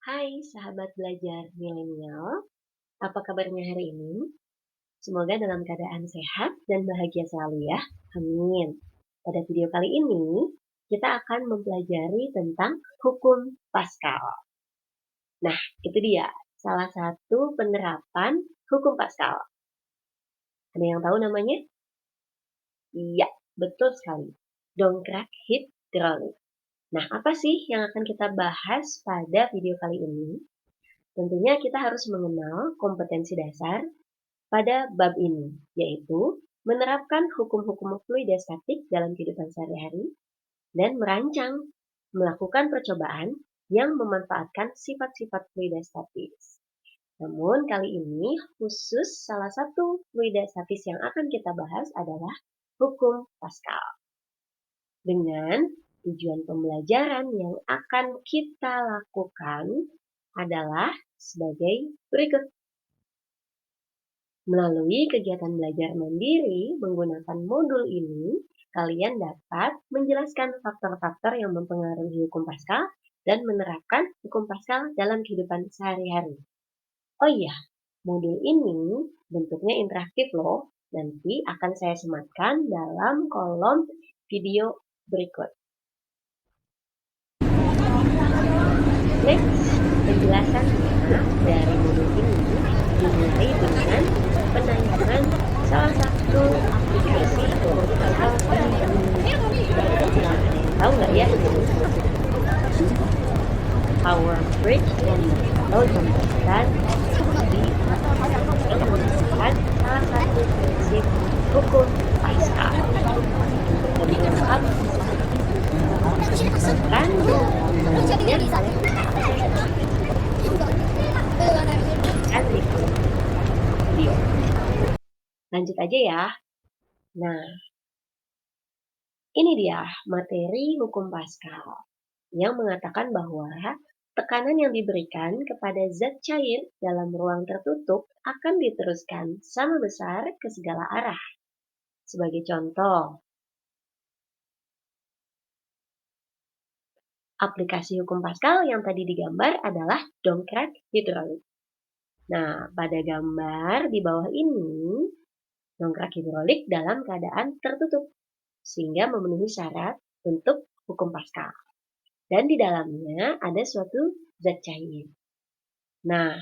Hai sahabat belajar milenial, apa kabarnya hari ini? Semoga dalam keadaan sehat dan bahagia selalu ya. Amin. Pada video kali ini, kita akan mempelajari tentang hukum Pascal. Nah, itu dia, salah satu penerapan hukum Pascal. Ada yang tahu namanya? Iya, betul sekali. Dongkrak hidrolik. Nah, apa sih yang akan kita bahas pada video kali ini? Tentunya kita harus mengenal kompetensi dasar pada bab ini, yaitu menerapkan hukum-hukum fluidostatik dalam kehidupan sehari-hari dan merancang, melakukan percobaan yang memanfaatkan sifat-sifat fluidostatis. Namun kali ini khusus salah satu fluidostatis yang akan kita bahas adalah hukum Pascal. Dengan tujuan pembelajaran yang akan kita lakukan adalah sebagai berikut. Melalui kegiatan belajar mandiri menggunakan modul ini, kalian dapat menjelaskan faktor-faktor yang mempengaruhi hukum Pascal dan menerapkan hukum Pascal dalam kehidupan sehari-hari. Oh iya, modul ini bentuknya interaktif loh. Nanti akan saya sematkan dalam kolom video berikut. Next, penjelasan dari modul ini dimulai dengan penayangan salah satu aplikasi atau tahu nggak ya Power Bridge atau jembatan di yang merupakan salah satu prinsip hukum Pascal. Lebih lengkap kan video. Lanjut aja ya. Nah, ini dia materi hukum Pascal yang mengatakan bahwa tekanan yang diberikan kepada zat cair dalam ruang tertutup akan diteruskan sama besar ke segala arah. Sebagai contoh, aplikasi hukum Pascal yang tadi digambar adalah dongkrak hidrolik. Nah, pada gambar di bawah ini, dongkrak hidrolik dalam keadaan tertutup, sehingga memenuhi syarat untuk hukum Pascal. Dan di dalamnya ada suatu zat cair. Nah,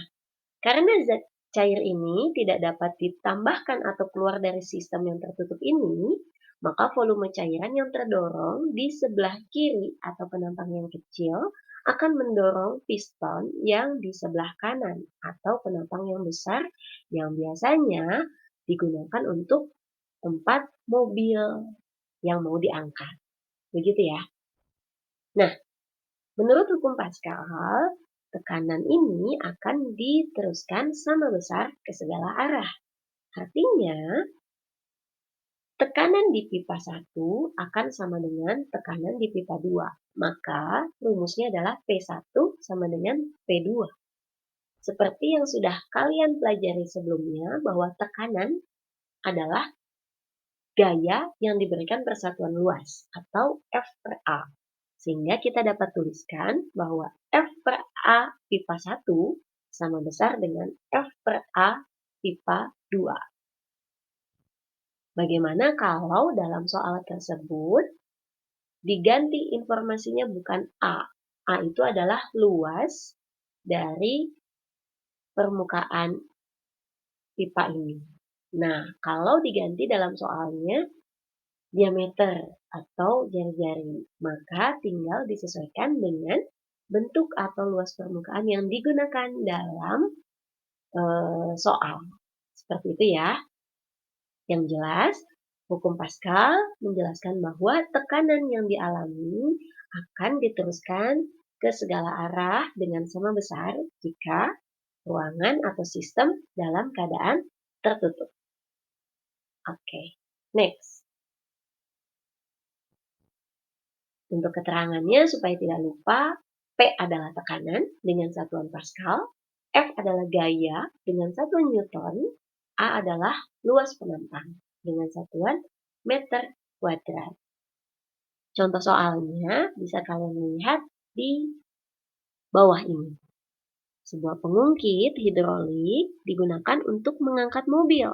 karena zat cair ini tidak dapat ditambahkan atau keluar dari sistem yang tertutup ini, maka volume cairan yang terdorong di sebelah kiri atau penampang yang kecil akan mendorong piston yang di sebelah kanan atau penampang yang besar yang biasanya digunakan untuk tempat mobil yang mau diangkat. Begitu ya. Nah, menurut hukum Pascal, tekanan ini akan diteruskan sama besar ke segala arah. Artinya, tekanan di pipa 1 akan sama dengan tekanan di pipa 2. Maka rumusnya adalah P1 sama dengan P2. Seperti yang sudah kalian pelajari sebelumnya bahwa tekanan adalah gaya yang diberikan persatuan luas atau F per A. Sehingga kita dapat tuliskan bahwa F per A pipa 1 sama besar dengan F per A pipa 2. Bagaimana kalau dalam soal tersebut diganti informasinya bukan A. A itu adalah luas dari permukaan pipa ini. Nah, kalau diganti dalam soalnya diameter atau jari-jari, maka tinggal disesuaikan dengan bentuk atau luas permukaan yang digunakan dalam soal. Seperti itu ya. Yang jelas, hukum Pascal menjelaskan bahwa tekanan yang dialami akan diteruskan ke segala arah dengan sama besar jika ruangan atau sistem dalam keadaan tertutup. Oke, next. Untuk keterangannya supaya tidak lupa, P adalah tekanan dengan satuan Pascal, F adalah gaya dengan satuan Newton, A adalah luas penampang dengan satuan meter kuadrat. Contoh soalnya bisa kalian lihat di bawah ini. Sebuah pengungkit hidrolik digunakan untuk mengangkat mobil.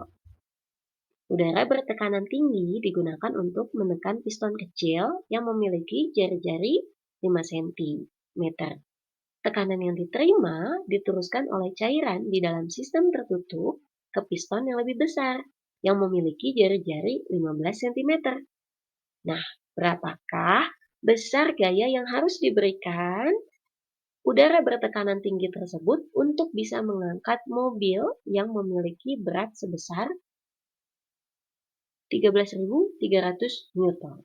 Udara bertekanan tinggi digunakan untuk menekan piston kecil yang memiliki jari-jari 5 cm. Tekanan yang diterima diteruskan oleh cairan di dalam sistem tertutup ke piston yang lebih besar yang memiliki jari-jari 15 cm. Nah, berapakah besar gaya yang harus diberikan udara bertekanan tinggi tersebut untuk bisa mengangkat mobil yang memiliki berat sebesar 13.300 Newton?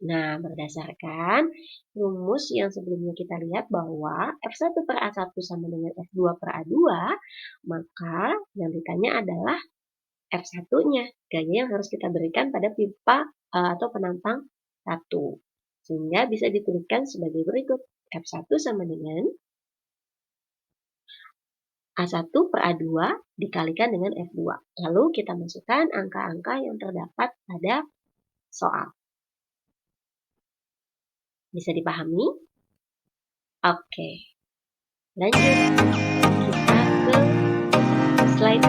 Nah, berdasarkan rumus yang sebelumnya kita lihat bahwa F1 per A1 sama dengan F2 per A2, maka yang ditanya adalah F1-nya, gaya yang harus kita berikan pada pipa atau penampang 1. Sehingga bisa dituliskan sebagai berikut. F1 sama dengan A1 per A2 dikalikan dengan F2. Lalu kita masukkan angka-angka yang terdapat pada soal. Bisa dipahami? Oke. Lanjut. Kita ke slide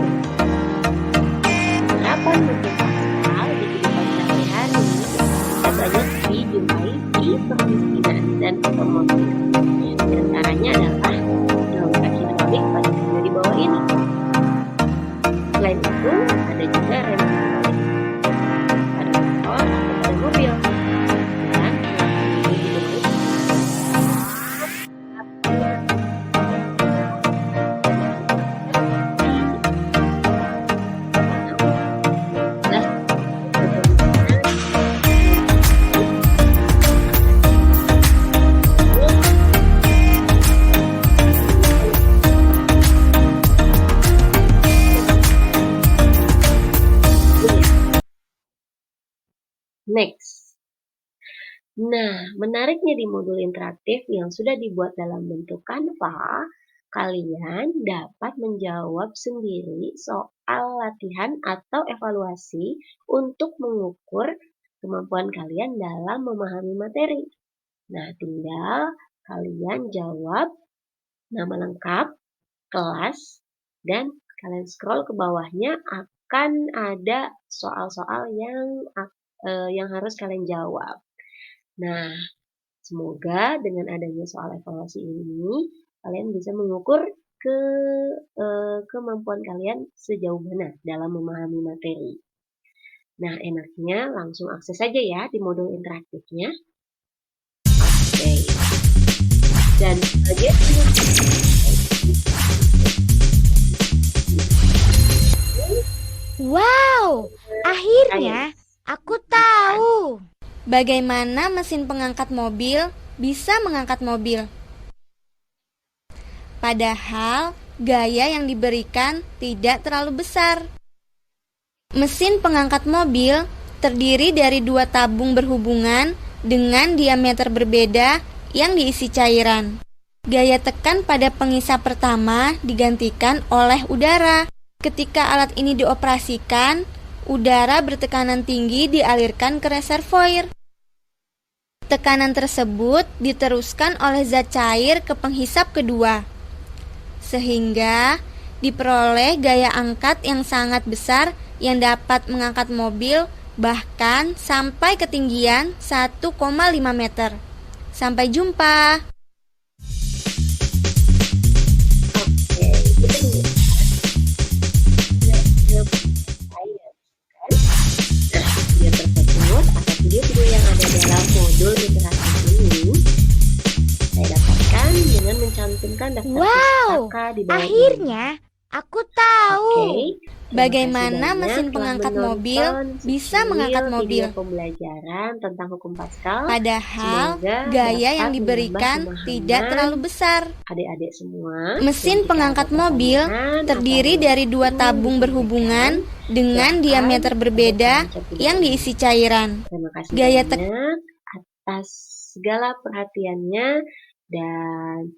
penerapan hukum Pascal di kehidupan sehari-hari bisa banyak dijumpai di permesinan dan otomotif. Di antaranya adalah gelombang hidrolik pada video di bawah ini. Selain itu, ada juga rem hidrolik pada motor atau pada mobil. Dan next. Nah, menariknya di modul interaktif yang sudah dibuat dalam bentuk Canva, kalian dapat menjawab sendiri soal latihan atau evaluasi untuk mengukur kemampuan kalian dalam memahami materi. Nah, tinggal kalian jawab nama lengkap, kelas, dan kalian scroll ke bawahnya akan ada soal-soal yang harus kalian jawab. Nah, semoga dengan adanya soal evaluasi ini, kalian bisa mengukur kemampuan kalian sejauh mana dalam memahami materi. Nah, enaknya langsung akses saja ya di modul interaktifnya. Oke. Dan sebagai Wow, akhirnya aku tahu bagaimana mesin pengangkat mobil bisa mengangkat mobil. Padahal gaya yang diberikan tidak terlalu besar. Mesin pengangkat mobil terdiri dari 2 tabung berhubungan dengan diameter berbeda yang diisi cairan. Gaya tekan pada pengisap pertama digantikan oleh udara. Ketika alat ini dioperasikan, udara bertekanan tinggi dialirkan ke reservoir. Tekanan tersebut diteruskan oleh zat cair ke penghisap kedua, sehingga diperoleh gaya angkat yang sangat besar yang dapat mengangkat mobil bahkan sampai ketinggian 1,5 meter. Sampai jumpa. Video yang ada dalam modul interaktif ini saya dapatkan dengan mencantumkan daftar pustaka di bawah akhirnya aku tahu bagaimana mesin pengangkat mobil bisa mengangkat mobil. Pembelajaran tentang hukum Pascal. Padahal gaya yang diberikan tidak terlalu besar. Adik-adik semua, mesin pengangkat mobil terdiri dari 2 tabung berhubungan dengan diameter berbeda yang diisi cairan. Terima kasih gaya banyak atas segala perhatiannya dan